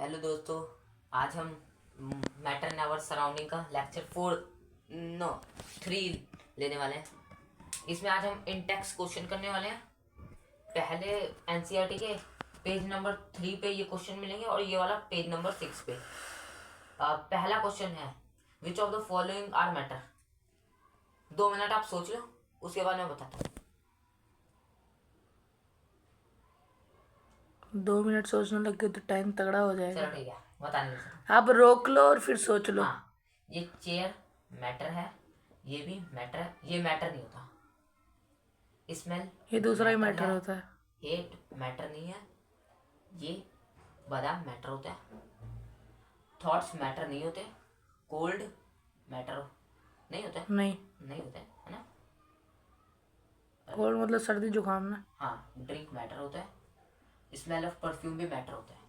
Hello दोस्तों, आज हम मैटर इन आवर सराउंडिंग का लेक्चर 3 लेने वाले हैं। इसमें आज हम इंटेक्स क्वेश्चन करने वाले हैं। पहले एनसीईआरटी के पेज नंबर 3 पे ये क्वेश्चन मिलेंगे और ये वाला पेज नंबर 6 पे। पहला क्वेश्चन है, which of the following are matter. 2 minute आप सोच लो, उसके बाद मैं बताता हूँ। 2 मिनट सोचने लग गए तो टाइम तगड़ा हो जाएगा। चलो ठीक है, बताने दो। आप रोक लो और फिर सोच लो। हाँ, ये चेयर मैटर है, ये भी मैटर है। ये मैटर नहीं होता। स्मेल ये दूसरा ही मैटर होता है। हेट मैटर नहीं है। ये बादाम मैटर होता है। थॉट्स मैटर नहीं होते। कोल्ड मैटर नहीं होता है। नहीं होता है ना। कोल्ड मतलब सर्दी जुकाम ना। हाँ, ड्रिंक मैटर होता है। स्मेल ऑफ परफ्यूम भी मैटर होता है।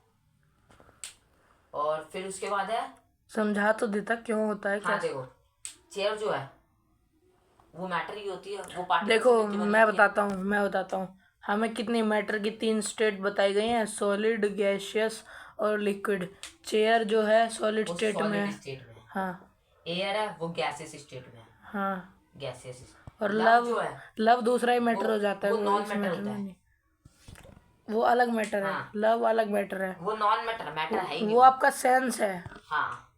और फिर उसके बाद है, समझा तो देता क्यों होता है। हाँ देखो, चेयर जो है वो मैटर ही होती है। वो पार्टिकल देखो से मिलके बनी मैं होती है। बताता हूँ हमें कितनी मैटर की 3 स्टेट बताई गई हैं, सॉलिड, गैसियस और लिक्विड। चेयर जो है सॉलिड वो स्टेट में सॉलिड है। स्टेट में है। हाँ एयर है वो गैसेस स्टेट में है। हाँ। गैसेस। और लव जो है लव दूसरा ही मैटर हो जाता है, वो वो नॉन इस मैटर मैटर होता में है। नहीं। वो अलग मैटर है। हाँ, लव अलग मैटर है। वो नॉन मैटर मैटर है ही नहीं। वो आपका सेंस है। हाँ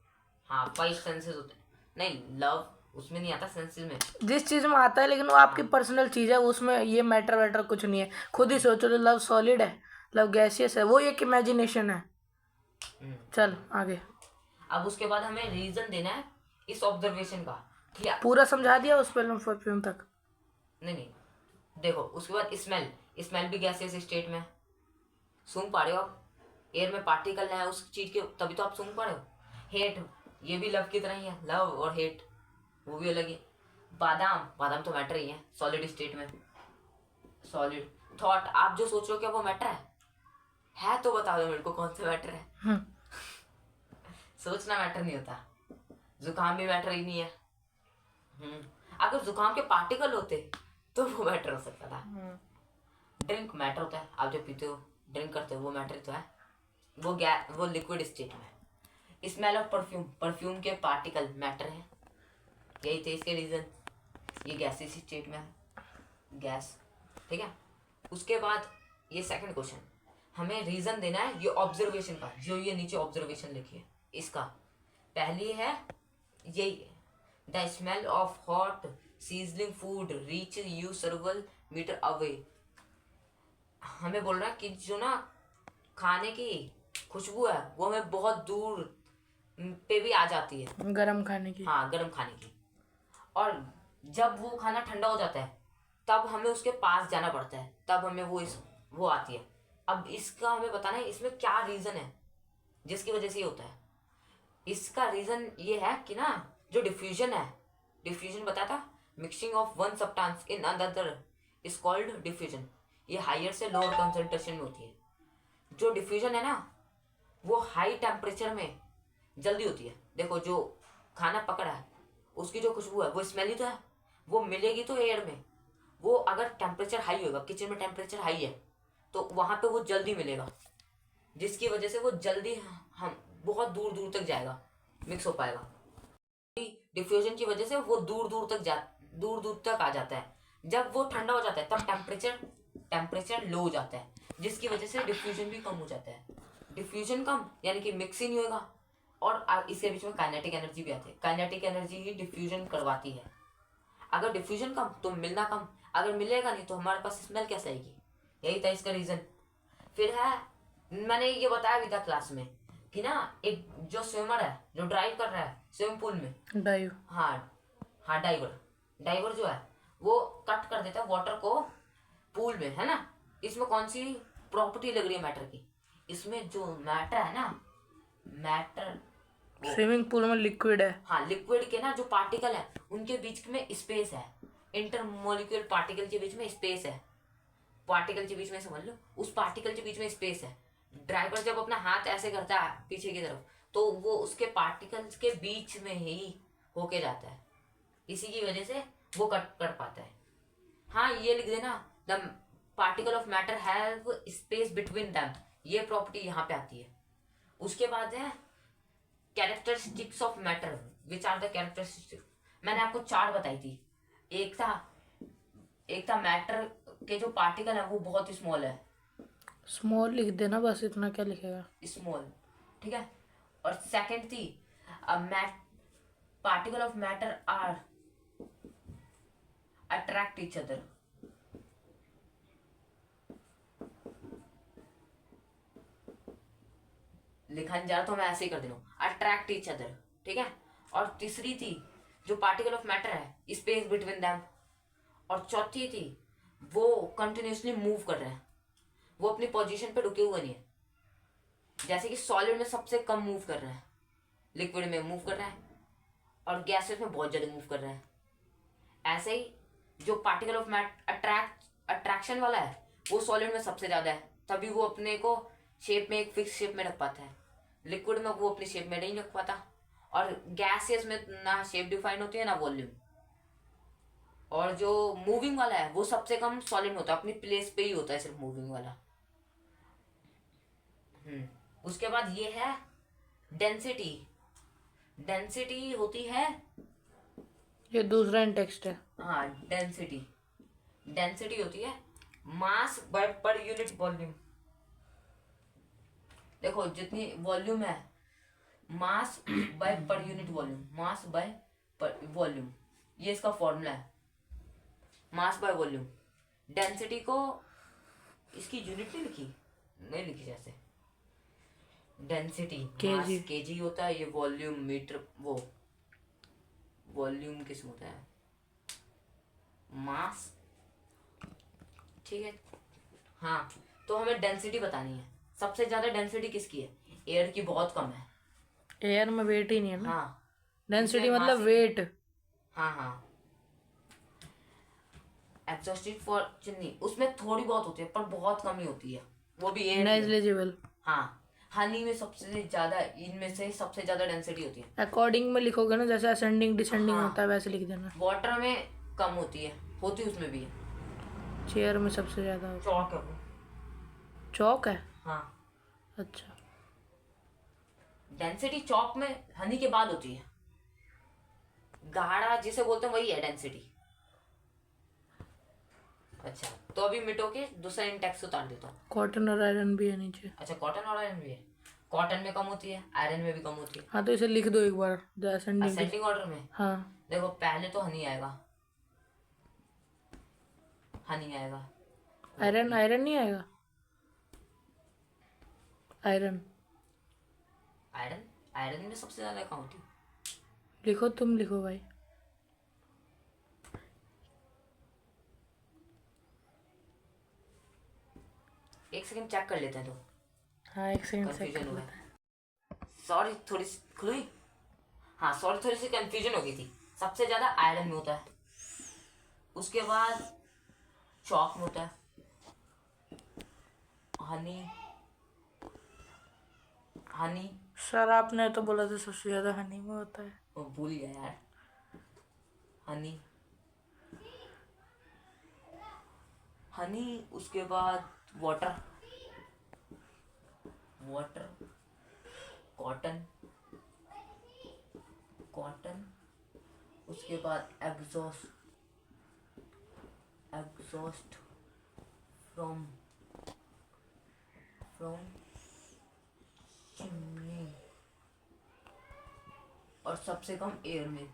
हाँ, 5 सेंसेस होते हैं। नहीं, लव उसमें नहीं आता, सेंसेस में। जिस चीज में आता है, लेकिन वो आपकी पर्सनल चीज है, उसमें ये मैटर वैटर कुछ नहीं है। खुद ही सोचो, तो लव सॉलिड है, लव गैसियस है, वो एक इमेजिनेशन है। चल आगे। अब उसके बाद हमें रीजन देना है इस ऑब्जर्वेशन का। ठीक है, पूरा समझा दिया उस परफ्यूम तक। नहीं, देखो उसके बाद स्मेल। स्मेल भी गैसेस स्टेट में है। सूंघ पा रहे हो आप, एयर में पार्टिकल है उस चीज के, तभी तो आप सूंघ पा रहे हो। हेट, ये भी लव की तरह ही है। लव और हेट वो भी अलग है। बादाम, बादाम तो मैटर ही है सॉलिड स्टेट में। सॉलिड। थॉट, आप जो सोच रहे हो क्या वो मैटर है तो बता दो मेरे को कौन सा मैटर है। सोचना मैटर नहीं होता। जुकाम भी मैटर ही नहीं है। अगर जुकाम के पार्टिकल होते तो वो मैटर हो सकता था। ड्रिंक मैटर होता है, आप जो पीते हो, ड्रिंक करते हो, वो मैटर तो है। वो लिक्विड स्टेट में। स्मेल ऑफ परफ्यूम, परफ्यूम के पार्टिकल मैटर है। यही थे इसके रीजन। ये गैसेस स्टेट में है, गैस। ठीक है, उसके बाद ये सेकंड क्वेश्चन, हमें रीजन देना है ये ऑब्जर्वेशन का, जो ये नीचे ऑब्जर्वेशन लिखी है इसका। पहली है यही, the smell of hot seasoning food reach you several meter away. हमें बोल रहा है कि जो ना खाने की खुशबू है वो हमें बहुत दूर पे भी आ जाती है। गरम खाने की। हाँ, गर्म खाने की। और जब वो खाना ठंडा हो जाता है तब हमें उसके पास जाना पड़ता है, तब हमें वो आती है। अब इसका हमें बताना है इसमें क्या रीजन है जिसकी वजह से ये होता है। इसका रीजन ये है कि ना, जो डिफ्यूजन है, डिफ्यूजन बताया था, mixing of one substance in another is called diffusion. ये हायर से लोअर कंसंट्रेशन में होती है। जो डिफ्यूजन है ना वो हाई टेम्परेचर में जल्दी होती है। देखो जो खाना पकड़ा है उसकी जो खुशबू है वो स्मेली तो है, वो मिलेगी तो एयर में। वो अगर टेम्परेचर हाई होगा, किचन में टेम्परेचर हाई है तो वहां पे वो जल्दी मिलेगा, जिसकी वजह से वो जल्दी हम बहुत दूर दूर तक जाएगा, मिक्स हो पाएगा। डिफ्यूजन की वजह से वो दूर दूर तक आ जाता है। जब वो ठंडा हो जाता है तब टेम्परेचर लो हो जाता है, जिसकी वजह से डिफ्यूजन भी कम हो जाता है। डिफ्यूजन कम यानी कि मिक्स ही नहीं होगा। और इसके बीच में काइनेटिक एनर्जी भी आती है। काइनेटिक एनर्जी ही डिफ्यूजन करवाती है। अगर डिफ्यूजन कम तो मिलना कम, अगर मिलेगा नहीं तो हमारे पास स्मेल कैसे आएगी। यही था इसका रीजन। फिर है, मैंने ये बताया भी था क्लास में कि ना, एक जो स्विमर है जो ड्राइव कर रहा है स्विमिंग पूल में, डाइव। हाँ हाँ, डाइवर जो है वो कट कर देता है वाटर को पूल में, है ना। इसमें कौन सी प्रॉपर्टी लग रही है मैटर की। इसमें जो मैटर है ना, मैटर स्विमिंग पूल में लिक्विड है। हाँ, लिक्विड के ना जो पार्टिकल है उनके बीच में स्पेस है। इंटरमोलिक्यूल पार्टिकल के बीच में स्पेस है। पार्टिकल के बीच में समझ लो, उस पार्टिकल के बीच में स्पेस है। ड्राइवर जब अपना हाथ ऐसे करता है पीछे की तरफ तो वो उसके पार्टिकल्स के बीच में ही होके जाता है, इसी की वजह से वो कट कर पाता है। हाँ, ये लिख देना, the particle of matter have space between them. ये प्रॉपर्टी यहाँ पे आती है। उसके बाद है characteristics of matter, which are the characteristics. मैंने आपको चार बताई थी। एक था मैटर के जो पार्टिकल है वो बहुत स्मॉल है, स्मॉल लिख देना बस, इतना क्या लिखेगा। स्मॉल, ठीक है। और सेकंड थी particle of matter are attract each other. लिखा नहीं जा रहा तो मैं ऐसे ही कर दे रहा हूँ, अट्रैक्ट ईच अदर, ठीक है। और तीसरी थी जो पार्टिकल ऑफ मैटर है स्पेस बिटवीन देम। और चौथी थी वो कंटिन्यूसली मूव कर रहे हैं, वो अपनी पोजीशन पे रुके हुए नहीं है। जैसे कि सॉलिड में सबसे कम मूव कर रहे हैं, लिक्विड में मूव कर रहे हैं, और गैसेस में बहुत ज्यादा मूव कर रहे हैं। ऐसे ही जो पार्टिकल ऑफ अट्रैक्शन वाला है वो सॉलिड में सबसे ज्यादा है, तभी वो अपने को शेप में एक फिक्स शेप में रख पाता है। लिक्विड में वो अपनी शेप में नहीं रख पाता, और गैसेस में ना शेप डिफाइन होती है ना वॉल्यूम। और जो मूविंग वाला है वो सबसे कम सॉलिड में होता है, अपनी प्लेस पे ही होता है सिर्फ मूविंग वाला। उसके बाद ये है डेंसिटी। डेंसिटी होती है, ये दूसरा टेक्स्ट है। हाँ, डेंसिटी होती है mass by per unit volume. देखो जितनी वॉल्यूम है, mass by per unit volume, mass by पर वॉल्यूम, ये इसका फॉर्मूला है, मास बाय वॉल्यूम। डेंसिटी को इसकी यूनिट नहीं लिखी जैसे डेंसिटी मास केजी होता है, ये वॉल्यूम मीटर, वो वॉल्यूम किस होता है, मास, ठीक है। हाँ, तो हमें डेंसिटी बतानी है। सबसे ज्यादा डेंसिटी किसकी है? एयर की बहुत कम है। एयर में वेट ही नहीं है ना। हाँ, डेंसिटी मतलब वेट। हाँ। एग्जॉस्टेड फॉर चिमनी, उसमें थोड़ी बहुत होती है पर बहुत कम ही होती है, वो भी एयर। नेग्लिजिबल। हाँ, हनी में सबसे ज्यादा, इनमें से सबसे ज्यादा डेंसिटी होती है। अकॉर्डिंग में लिखोगे ना, जैसे असेंडिंग डिसेंडिंग होता है वैसे लिख देना। वाटर में कम होती है उसमें भी है। चेयर में सबसे ज्यादा होता चौक है वो। है। चौक है। हाँ, अच्छा। डेंसिटी चौक में हनी के बाद होती है। गाढ़ा जिसे बोलते हैं वही है डेंसिटी। अच्छा, तो अभी मिटो के दूसरा इंटेक्स उतार देता हूँ। कॉटन और आयरन भी है नीचे। अच्छा, कॉटन और आयरन भी है। कॉटन में कम होती है, आयरन में भी कम होती है। हाँ, तो इसे लिख दो एक बार असेंडिंग ऑर्डर में। हाँ, देखो पहले तो हनी आएगा, आयरन नहीं आएगा। आयरन में सबसे ज्यादा कम होती है। लिखो, तुम लिखो भाई। एक सेकंड चेक कर लेते हैं तो। हाँ, एक सेकंड से कंफ्यूजन हुआ, सॉरी थोड़ी सी खुली। हाँ, सॉरी थोड़ी सी कंफ्यूजन हो गई थी। सबसे ज्यादा आयरन में होता है, उसके बाद चौक में होता है, हनी। सर आपने तो बोला था सबसे ज्यादा हनी में होता है। वो भूल गया यार। हनी, उसके बाद वाटर, कॉटन, उसके बाद एग्जॉस्ट फ्रॉम चिमनी, और सबसे कम एयर में।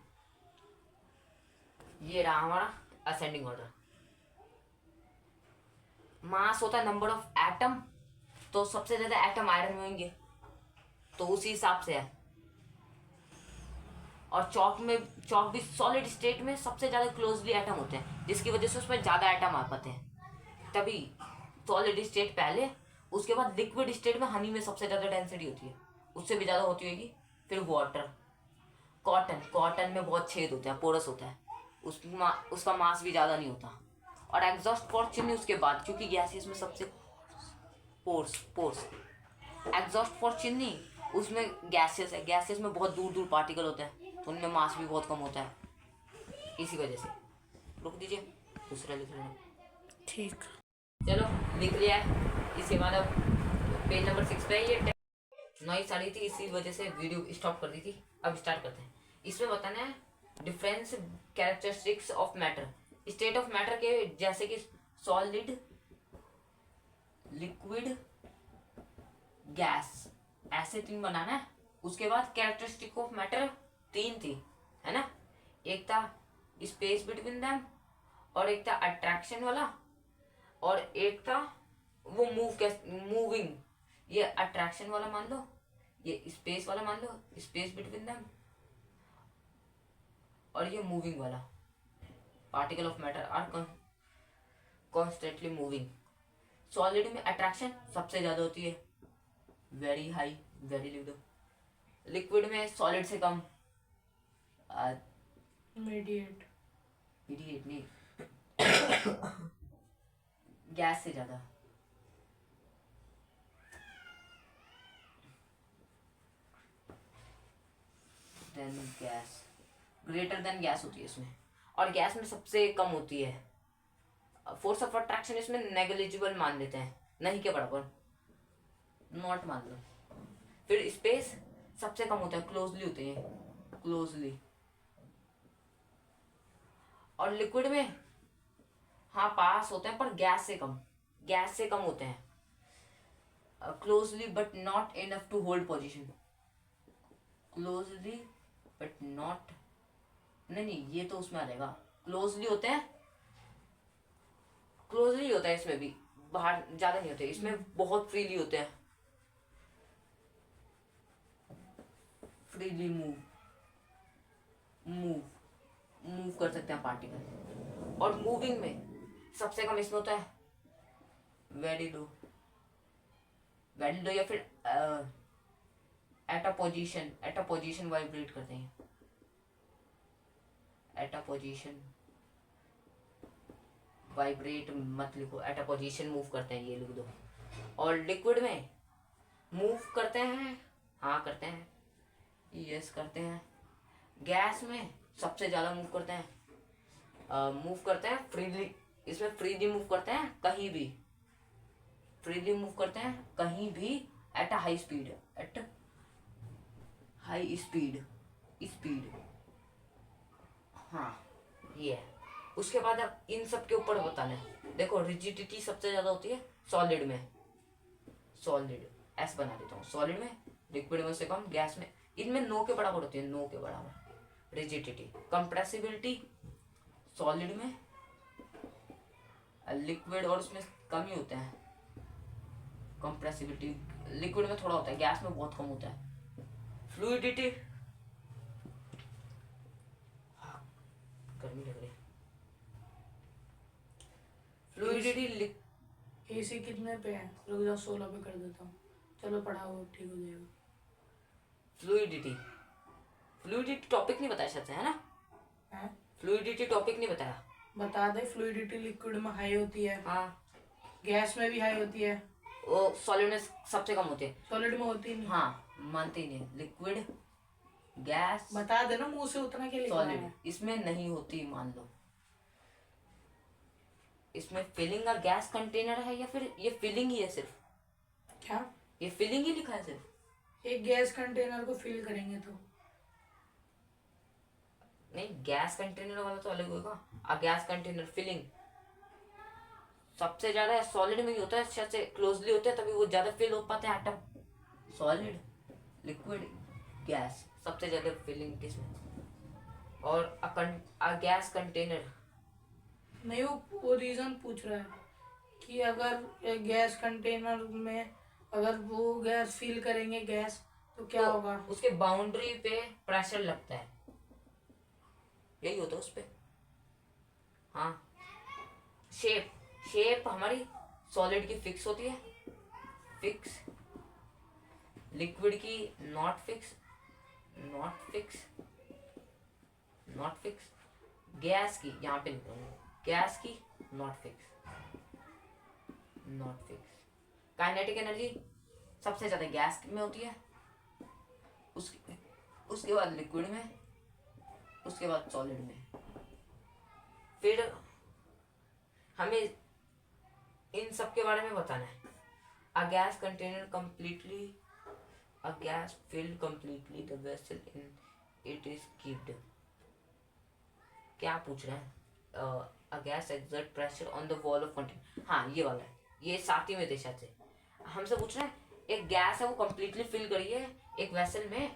ये रहा हमारा असेंडिंग ऑर्डर। मास होता है नंबर ऑफ एटम, तो सबसे ज्यादा एटम आयरन में होंगे, तो उसी हिसाब से है। और चौक भी सॉलिड स्टेट में सबसे ज्यादा क्लोजली एटम होते हैं, जिसकी वजह से उसमें ज्यादा एटम आ पाते हैं, तभी सॉलिड स्टेट पहले। उसके बाद लिक्विड स्टेट में हनी में सबसे ज्यादा डेंसिटी होती है, उससे भी ज्यादा होती होगी। फिर वाटर, कॉटन में बहुत छेद होता है, पोरस होता है, उसका मास भी ज्यादा नहीं होता। और एग्जॉस्ट फॉर चिमनी उसके बाद, क्योंकि गैसेस में सबसे पोर्स। एग्जॉस्ट फॉर चिमनी उसमें गैसेस है, गैसेस में बहुत दूर पार्टिकल होते हैं, तो उनमें मास भी बहुत कम होता है, इसी वजह से। रुक दीजिए, दूसरा लिख लेना। ठीक, चलो लिख लिया है। इसके बाद अब पेज नंबर 6 पे ये नॉइस आ रही थी, इसी वजह से वीडियो स्टॉप कर दी थी। अब स्टार्ट करते हैं। इसमें बताना है difference characteristics of matter, state of matter के, जैसे कि सॉलिड, लिक्विड, गैस, ऐसे 3 बनाना है। उसके बाद कैरेक्टरिस्टिक ऑफ मैटर 3 थी, है ना। एक था स्पेस बिटवीन देम, और एक था अट्रैक्शन वाला, और एक था वो मूविंग। ये अट्रैक्शन वाला मान लो, ये स्पेस वाला मान लो, स्पेस बिटवीन देम, और ये मूविंग वाला। Particle of matter are constantly moving. Solid में अट्रैक्शन सबसे ज्यादा होती है, वेरी हाई, वेरी लिख दो। लिक्विड में सॉलिड से कम, मीडिएट। मीडिएट नहीं, गैस से ज्यादा। Then gas, greater than gas होती है इसमें, और गैस में सबसे कम होती है। फोर्स ऑफ अट्रैक्शन इसमें नेग्लिजिबल मान लेते हैं, नहीं के बराबर, नॉट मान लो। फिर स्पेस सबसे कम होता है, क्लोजली होते हैं, क्लोजली। और लिक्विड में हाँ पास होते हैं, पर गैस से कम, गैस से कम होते हैं, closely but not enough to hold position. Closely but not, नहीं ये तो उसमें आ जाएगा। क्लोजली होते हैं, क्लोजली होता है इसमें भी, बाहर ज्यादा नहीं होते, इसमें बहुत फ्रीली होते हैं, फ्रीली मूव मूव कर सकते हैं पार्टिकल। और मूविंग में सबसे कम इसमें होता है वेरी लो, या फिर एट अ पोजीशन वाइब्रेट करते हैं, एट अ पोजीशन वाइब्रेट मत लिखो, एट अ पोजीशन मूव करते हैं, ये लिख दो। और लिक्विड में मूव करते हैं, हाँ करते हैं, यस करते हैं। गैस में सबसे ज्यादा मूव करते हैं, मूव करते हैं फ्रीली, इसमें फ्रीली मूव करते हैं कहीं भी, फ्रीली मूव करते हैं कहीं भी, at a high speed, at high speed, speed, हाँ ये है। उसके बाद अब इन सब के ऊपर बताना है। देखो रिजिडिटी सबसे ज्यादा होती है सॉलिड में, सॉलिड एस बना देता हूँ, सॉलिड में, लिक्विड में से कम, गैस में, इनमें नो के बराबर होती है, नो के बराबर रिजिडिटी। कंप्रेसिबिलिटी सॉलिड में, लिक्विड और उसमें कम ही होते हैं कंप्रेसिबिलिटी, लिक्विड में थोड़ा होता है, गैस में बहुत कम होता है। फ्लूइडिटी, गर्मी लग रही है, फ्लूइडिटी, एसी कितने पे है? रुक जाओ 16 पे कर देता हूँ। चलो पढ़ाओ, ठीक हो जाएगा। फ्लूइडिटी, फ्लूइडिटी टॉपिक नहीं बताया शायद से, है ना। हैं? फ्लूइडिटी टॉपिक नहीं बताया, बता दे। फ्लूइडिटी लिक्विड में हाई होती है, हाँ। गैस में भी हाई होती है, वो सॉलिड में सबसे कम होती है, सॉलिड में होती नहीं। हाँ मानते ही नहीं, लिक्विड, गैस, बता देना मुंह से, उतना के लिए सॉलिड इसमें नहीं होती, मान लो। इसमें फिलिंग का गैस कंटेनर है, या फिर ये फिलिंग ही है सिर्फ, क्या? ये फिलिंग ही लिखा है सिर्फ। एक गैस कंटेनर को फिल करेंगे तो नहीं, गैस कंटेनर वाला तो अलग होगा, गैस कंटेनर फिलिंग सबसे ज्यादा सॉलिड में ही होता है, शायद से क्लोजली होते हैं तभी वो ज्यादा फिल हो पाते हैं एटम। सॉलिड, लिक्विड, गैस, सबसे ज्यादा फिलिंग किसमें। और गैस कंटेनर, नहीं, वो रीजन पूछ रहा है कि अगर एक गैस कंटेनर में अगर वो गैस फिल करेंगे गैस तो क्या होगा? उसके बाउंड्री पे प्रेशर लगता है, यही होता है उस पे, हाँ। शेप हमारी सॉलिड की फिक्स होती है, फिक्स, लिक्विड की not fix, not fix, not fix, gas की यहाँ पे लिखूंगा, गैस की not fix, not fix. Kinetic energy सबसे ज्यादा गैस में होती है, उसके बाद लिक्विड में, उसके बाद सॉलिड में। फिर हमें इन सब के बारे में बताना है। A gas container completely A gas filled completely the vessel in it is kept. क्या पूछ रहे हैं? A gas exert pressure on the wall of container. हाँ ये वाला है, ये सातवीं में थे शायद से। हमसे पूछ रहे हैं एक गैस है वो कम्प्लीटली फिल करी है एक वेसल में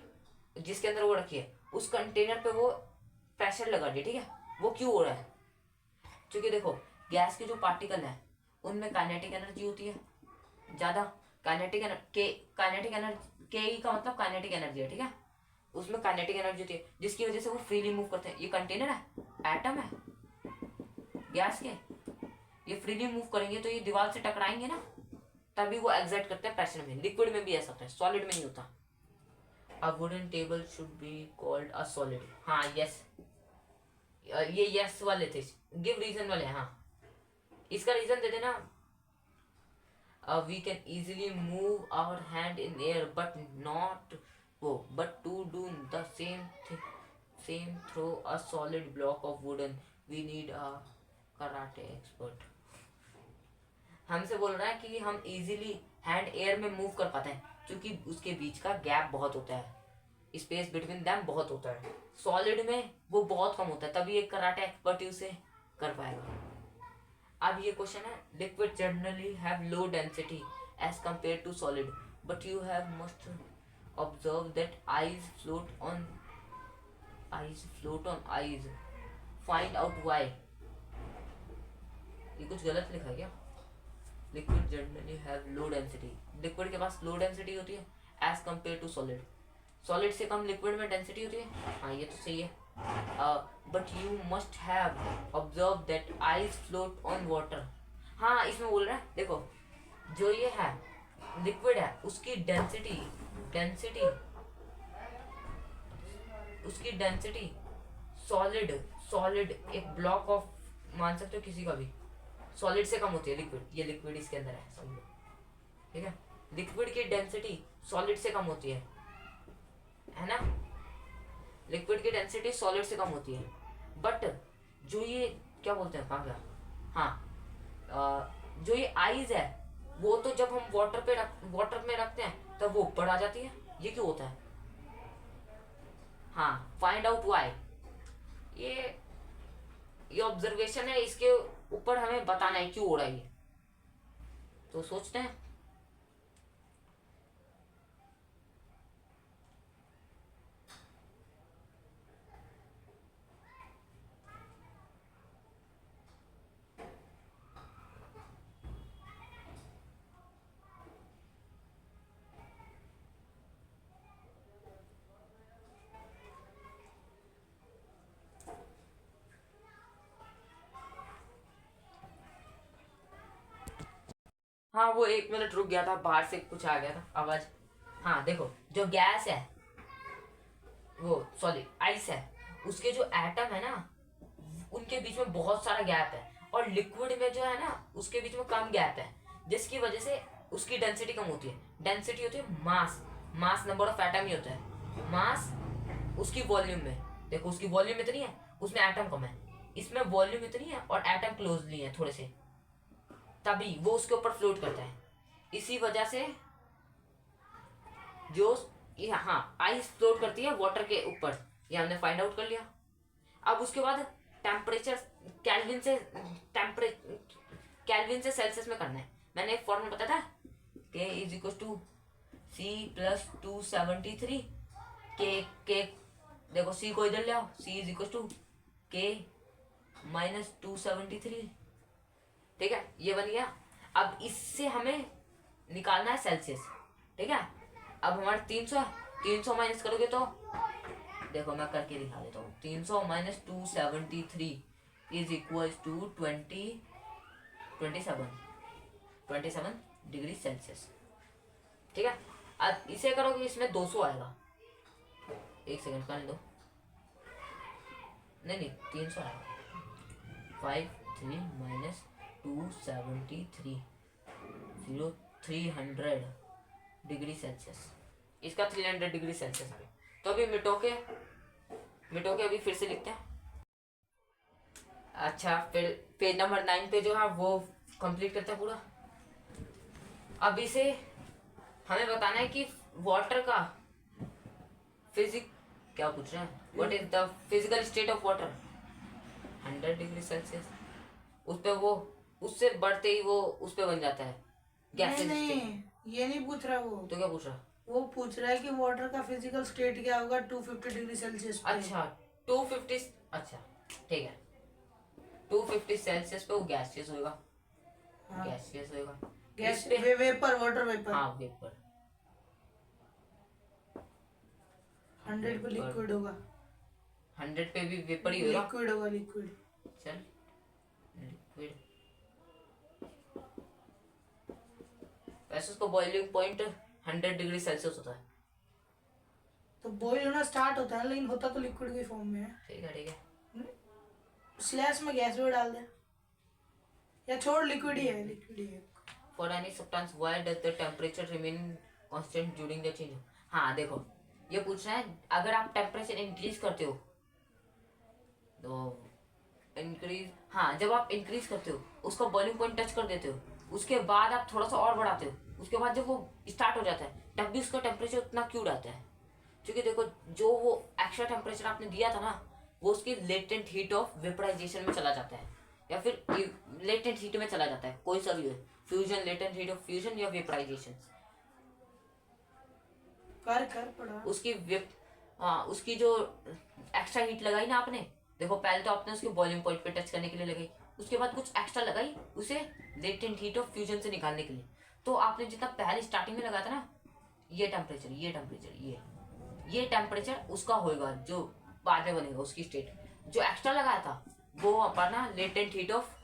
जिसके अंदर वो रखी है, उस कंटेनर पे वो प्रेशर लगा दिया, ठीक है। वो क्यों हो रहा है? क्योंकि देखो गैस के जो पार्टिकल है उनमें काइनेटिक एनर्जी होती है ज़्यादा। काइनेटिक एनर्जी के ई का मतलब काइनेटिक एनर्जी है, ठीक है। उसमें काइनेटिक एनर्जी होती है जिसकी वजह से वो फ्रीली मूव करते हैं। ये कंटेनर है, एटम है गैस के, ये फ्रीली मूव करेंगे तो ये दीवार से टकराएंगे ना, तभी वो एग्जर्ट करते हैं प्रेशर में। लिक्विड में भी ऐसा होता है, सॉलिड में नहीं होता। A wooden table should be called a solid. हाँ यस, ये यस वाले थे, गिव रीजन वाले। हाँ इसका रीजन दे देना। We can easily move our hand in air but to do the same through a solid block of wooden we need a karate expert. हमसे बोल रहा है कि हम इजीली हैंड एयर में मूव कर पाते हैं क्योंकि उसके बीच का गैप बहुत होता है, स्पेस बिटवीन दैम बहुत होता है। सॉलिड में वो बहुत कम होता है, तभी एक कराटे एक्सपर्ट उसे कर पाएगा। अब ये क्वेश्चन है, liquid generally have low density as compare to solid but you have must observe that ice float on ice find out why. ये कुछ गलत लिखा है क्या? Liquid generally have low density, liquid के पास लो डेंसिटी होती है as compare to solid, solid से कम लिक्विड में डेंसिटी होती है। हाँ ये तो सही है। But you must have observe that ice float on water. हाँ इसमें बोल रहा है देखो जो ये है लिक्विड है उसकी डेंसिटी सॉलिड एक ब्लॉक ऑफ मान सकते हो किसी का भी सॉलिड से कम होती है। ये लिक्विड इसके अंदर है समझो, ठीक है। लिक्विड की डेंसिटी सॉलिड से कम होती है ना, लिक्विड की डेंसिटी सॉलिड से कम होती है। बट जो ये क्या बोलते हैं, कहाँ गया? हाँ जो ये आइज है वो तो जब हम वाटर में रखते हैं तब वो ऊपर आ जाती है। ये क्यों होता है? हाँ फाइंड आउट व्हाई, ये ऑब्जर्वेशन है, इसके ऊपर हमें बताना है क्यों हो रहा है ये, तो सोचते हैं। हाँ वो 1 मिनट रुक गया था, बाहर से कुछ आ गया था आवाज। हाँ देखो जो गैस है वो सॉरी आइस है, उसके जो एटम है ना उनके बीच में बहुत सारा गैप है, और लिक्विड में जो है ना उसके बीच में कम गैप है, जिसकी वजह से उसकी डेंसिटी कम होती है। डेंसिटी होती है मास नंबर ऑफ एटम ही होता है। मास उसकी वॉल्यूम में, देखो उसकी वॉल्यूम इतनी है उसमें एटम कम है, इसमें वॉल्यूम इतनी है और एटम क्लोजली है थोड़े से, तभी वो उसके ऊपर फ्लोट करता है। इसी वजह से जो हाँ आइस फ्लोट करती है वाटर के ऊपर, ये हमने फाइंड आउट कर लिया। अब उसके बाद टेम्परेचर कैल्विन से सेल्सियस में करना है। मैंने एक फॉर्मूला बताया था, K is equal to C plus 273 के देखो C को इधर ले आओ, C is equal to K minus 273, ठीक है ये बन गया। अब इससे हमें निकालना है सेल्सियस, ठीक है। अब हमारे 300 माइनस करोगे तो देखो मैं करके दिखा देता हूँ। 300 minus 273 is equal to 27 degree Celsius, ठीक है। अब इसे करोगे इसमें 200 आएगा, एक सेकंड करने दो, नहीं 300 आएगा। 53 माइनस 273 300 डिग्री सेल्सियस, इसका 300 डिग्री सेल्सियस है। तो अभी मिटो के अभी फिर से लिखते हैं। अच्छा फिर पेज नंबर 9 पे जो है वो कंप्लीट करते हैं पूरा। अब इसे हमें बताना है कि वाटर का फिजिक क्या पूछ रहे हैं, what is the physical state of water? 100 degree Celsius. उस पे वो उससे बढ़ते ही वो उस पे बन जाता है नहीं गैसेस नहीं, स्टेट। ये नहीं पूछ रहा वो। तो क्या पूछ रहा? वो पूछ रहा है कि वाटर का फिजिकल स्टेट क्या होगा 250 डिग्री सेल्सियस पे। अच्छा 250, अच्छा ठीक है, 250 सेल्सियस पे वो गैसियस होगा। हाँ। गैसियस होगा। गैस इस पे वेपर, वाटर वेपर। हाँ वेपर। 100 पे लिक्विड होगा। 100 पे भी वेपर ही होगा। लिक्विड होगा, लिक्विड। चल लिक्विड। वैसे उसका बॉइलिंग पॉइंट 100 डिग्री सेल्सियस होता है। तो बॉईल होना स्टार्ट होता है, लेकिन होता तो लिक्विड के फॉर्म में है। ठीक है ठीक है। स्लैश में गैस भी डाल दे, या छोड़ लिक्विड ही है, लिक्विड ही है। For any substance, why does the temperature remain constant during the change? हाँ देखो, ये पूछ रहा है अगर आप टेम्परेचर इंक्रीज करते हो तो इंक्रीज, हाँ जब आप इंक्रीज करते हो उसका बॉइलिंग पॉइंट टच कर देते हो, उसके बाद आप थोड़ा सा और बढ़ाते हो, उसके बाद जब वो स्टार्ट हो जाता है तब भी उसका टेम्परेचर उतना क्यों रहता है? क्योंकि देखो जो वो एक्स्ट्रा टेम्परेचर आपने दिया था ना, वो उसकी लेटेंट हीट ऑफ वेपराइजेशन में चला जाता है, या फिर लेटेंट हीट में चला जाता है, कोई सा भी हो, fusion, latent heat of fusion या वेपराइजेशन। कर पड़ा। उसकी उसकी जो एक्स्ट्रा हीट लगाई ना आपने, देखो पहले तो आपने उसके बॉइलिंग पॉइंट पे टच करने के लिए लगाई, उसके बाद कुछ एक्स्ट्रा लगाई उसे लेटेंट हीट ऑफ फ्यूजन से निकालने के लिए। तो आपने जितना पहले स्टार्टिंग में लगाया था ना, ये टेम्परेचर, ये टेम्परेचर उसका होगा जो बाद में बनेगा, उसकी स्टेट जो एक्स्ट्रा लगाया था वो अपना लेटेंट हीट ऑफ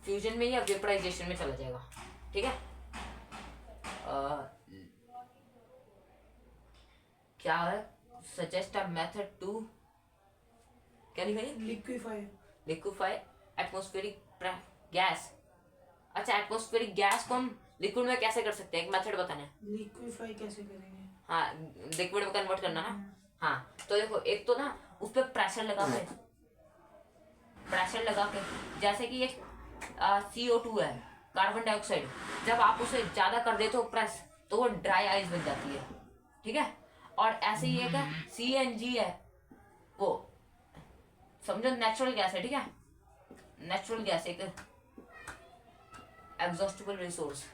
फ्यूजन में या वेपराइजेशन में चला जाएगा। ठीक है। क्या है, सजेस्ट अ मेथड टू, क्या लिखा है? Liquefy atmospheric gas. अच्छा एटमॉस्फेरिक गैस को हम लिक्विड में कैसे कर सकते हैं, एक मेथड बताना है। लिक्विफाई कैसे करेंगे? हाँ लिक्विड में कन्वर्ट करना ना। हाँ तो देखो एक तो ना उस पर प्रेशर लगा के, जैसे कि एक CO2 है, कार्बन डाइऑक्साइड, जब आप उसे ज्यादा कर देते हो प्रेस तो वो ड्राई आइस बन जाती है। ठीक है। और ऐसे ही एक CNG है, वो समझो नेचुरल गैस है। ठीक है, नेचुरल गैस एक एग्जॉस्टेबल रिसोर्स,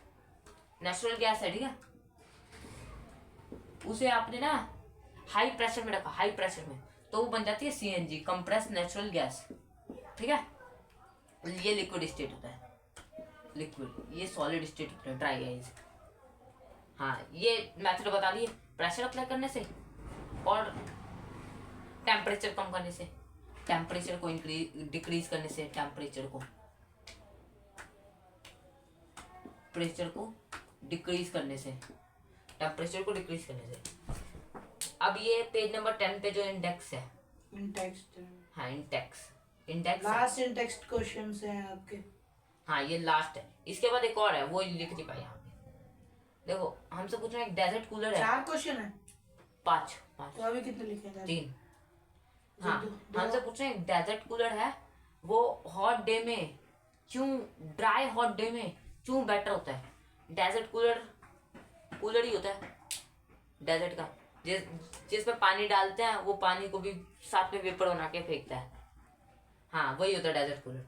नेचुरल गैस है। ठीक है, उसे आपने ना हाई प्रेशर में रखा, हाई प्रेशर में, तो वो बन जाती है CNG, कंप्रेस नेचुरल गैस। ठीक है, ये लिक्विड स्टेट होता है, लिक्विड, ये सॉलिड स्टेट होता है, ड्राई आइस। हाँ ये मेथड बता दिए, प्रेशर अप्लाई करने से और टेम्परेचर कम करने से, टेम्परेचर को डिक्रीज करने से, प्रेशर को डिक्रीज करने से, टेम्परेचर को डिक्रीज करने से। अब ये पेज नंबर 10 पे जो इंडेक्स है, हाँ इंडेक्स लास्ट इंडेक्स क्वेश्चंस हैं आपके। हाँ ये लास्ट है, इसके बाद एक और है वो लिख नहीं पाए यहाँ पे। देखो हमसे पूछ रहे हैं एक डेजर्ट कूलर है, 4 क्वेश्चन है, 5 तो अभी कितने लिखे हैं? 3। हाँ हमसे पूछ रहे हैं एक डेजर्ट कूलर है, वो हॉट डे में क्यों, ड्राई हॉट डे में क्यों बेटर होता है? डेजर्ट कूलर ही होता है डेजर्ट का, जिसमें पानी डालते हैं वो पानी को भी साथ में वेपर बना के फेंकता है। हाँ वही होता है डेजर्ट कूलर।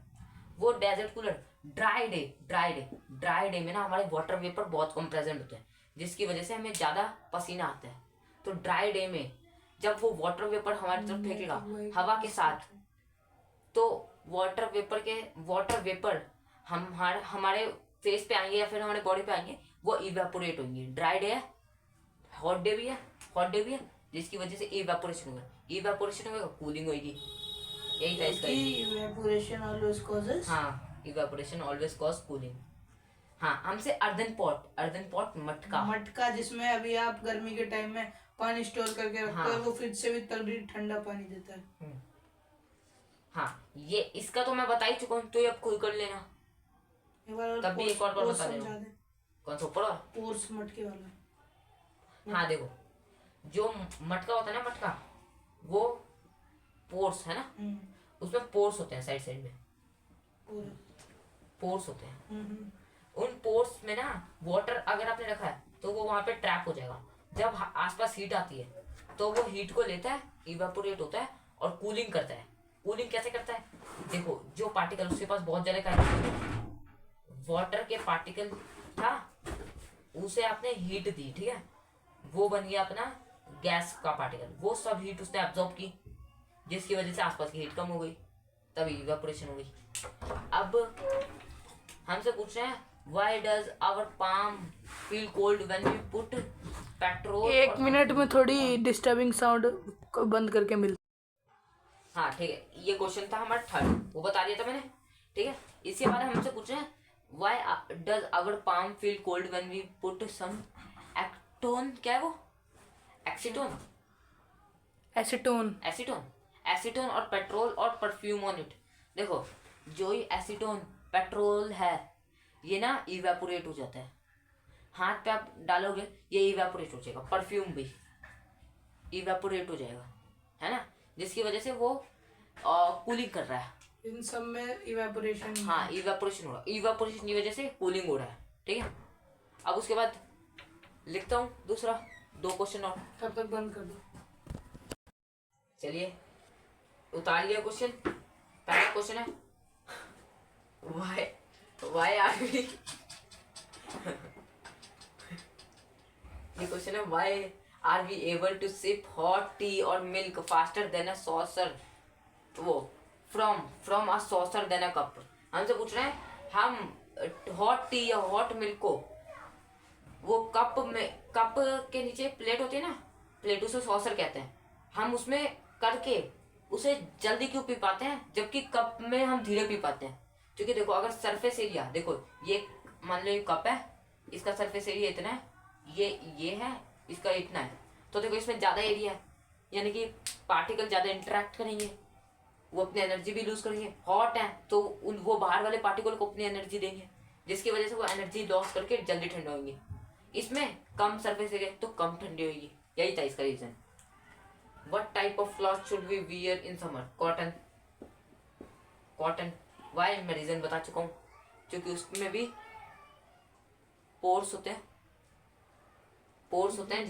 वो डेजर्ट कूलर ड्राई डे में ना हमारे वाटर वेपर बहुत कम प्रेजेंट होते हैं, जिसकी वजह से हमें ज्यादा पसीना आता है। तो ड्राई डे में जब वो वाटर वेपर हमारी तरफ फेंकेगा हवा के साथ, तो वाटर वेपर हमारे फेस पे आएंगे या फिर हमारे बॉडी पे आएंगे, वो इवेपोरेट होंगे। ड्राई डे है, हॉट डे भी है, जिसकी वजह से इवेपोरेशन होगा, कूलिंग होगी। यही था इसका। इवेपोरेशन ऑलवेज कॉजेस, हाँ इवेपोरेशन ऑलवेज कॉज कूलिंग। हाँ हमसे अर्दन पॉट मटका, जिसमें अभी आप गर्मी के टाइम में पानी स्टोर करके रखते हो, वो फ्रिज से भी तगड़ी ठंडा पानी देता है। हाँ ये इसका तो मैं बता ही चुका हूँ, तो ये अब खुद कर लेना। तब भी एक और बार बता देना। कौन सा ऊपर वाला? पोर्स मटके वाला। हाँ देखो जो मटका होता है ना, मटका वो पोर्स है ना, उसमें पोर्स होते हैं, साइड में पोर्स होते हैं। उन पोर्स में ना वाटर अगर आपने रखा है तो वो वहां पे ट्रैप हो जाएगा, जब आसपास हीट आती है तो वो हीट को लेता है, इवेपोरेट होता है और कूलिंग करता है। कूलिंग कैसे करता है? देखो, जो पार्टिकल उसके पास बहुत ज्यादा वाटर के पार्टिकल था, उसे आपने हीट दी, ठीक है, वो बन गया अपना गैस का पार्टिकल। वो सब हीट उसने एब्जॉर्ब की, जिसकी वजह से आसपास की हीट कम हो गई, तभी इवेपोरेशन हो गई। अब हमसे पूछ रहे हैं why does our palm feel cold when we put petrol. 1 minute में थोड़ी डिस्टर्बिंग साउंड को बंद करके मिल। हाँ ठीक है, ये क्वेश्चन था हमारा थर्ड, वो बता दिया था मैंने, ठीक है। इसके बाद हम हमसे पूछ रहे हैं why does our palm feel cold when we put some acetone, क्या है वो, एक्सीटोन, एसीटोन। एसीटोन, एसीटोन और पेट्रोल और परफ्यूम ऑन इट। देखो, जो ही एसीटोन पेट्रोल है ये ना इवेपोरेट हो जाता है, हाथ पे आप डालोगे ये इवेपोरेट हो जाएगा, परफ्यूम भी इवेपोरेट हो जाएगा, है ना, जिसकी वजह से वो कूलिंग कर रहा है। इन सब में इवेपोरेशन। हाँ, इवेपोरेशन हो रहा है, इवेपोरेशन की वजह से कूलिंग हो रहा है, ठीक है। अब उसके बाद लिखता हूँ दूसरा 2 क्वेश्चन और, तब तक बंद कर दो। चलिए उतार लिया क्वेश्चन। पहला क्वेश्चन है वाई आर वी ये क्वेश्चन है why are we able to sip hot tea और milk faster than a saucer, वो from a saucer than a cup. हमसे पूछ रहे हैं हम हॉट टी या हॉट मिल्क को वो कप के नीचे प्लेट होती है ना, प्लेट, उसे सॉसर कहते हैं, हम उसमें करके उसे जल्दी क्यों पी पाते हैं जबकि कप में हम धीरे पी पाते हैं? क्योंकि देखो, अगर सरफेस एरिया, देखो ये मान लो ये कप है, इसका सरफेस एरिया इतना है, ये है, इसका इतना है, तो देखो इसमें ज्यादा एरिया है, यानी कि पार्टिकल ज्यादा इंटरेक्ट करेंगे, वो अपनी एनर्जी भी लूज करेंगे। हॉट है तो वो बाहर वाले पार्टिकल को अपनी एनर्जी देंगे, जिसकी वजह से वो एनर्जी लॉस करके जल्दी ठंडा होंगे। इसमें कम सरफेस एरिया तो कम ठंडी होगी, यही था इसका reason. What type of cloth should we wear in summer? Cotton. Why? मैं रीजन बता चुका हूँ, क्योंकि उसमें भी पोर्स होते हैं,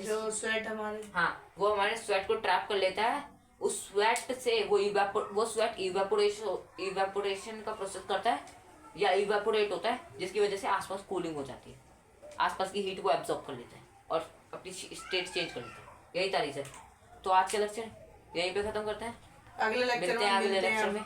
जो स्वेट हमारे, हाँ, वो हमारे स्वेट को ट्रैप कर लेता है। उस स्वेट से वो स्वेट इवेपोरेशन का प्रोसेस करता है या इवेपोरेट होता है, जिसकी वजह से आसपास कूलिंग हो जाती है, आसपास की हीट को एब्जॉर्ब कर लेता है और अपनी स्टेट चेंज कर लेता है। यही था रीजन। तो आज का लेक्चर यहीं पे खत्म करते हैं, अगले मिलते हैं अगले लेक्चर में।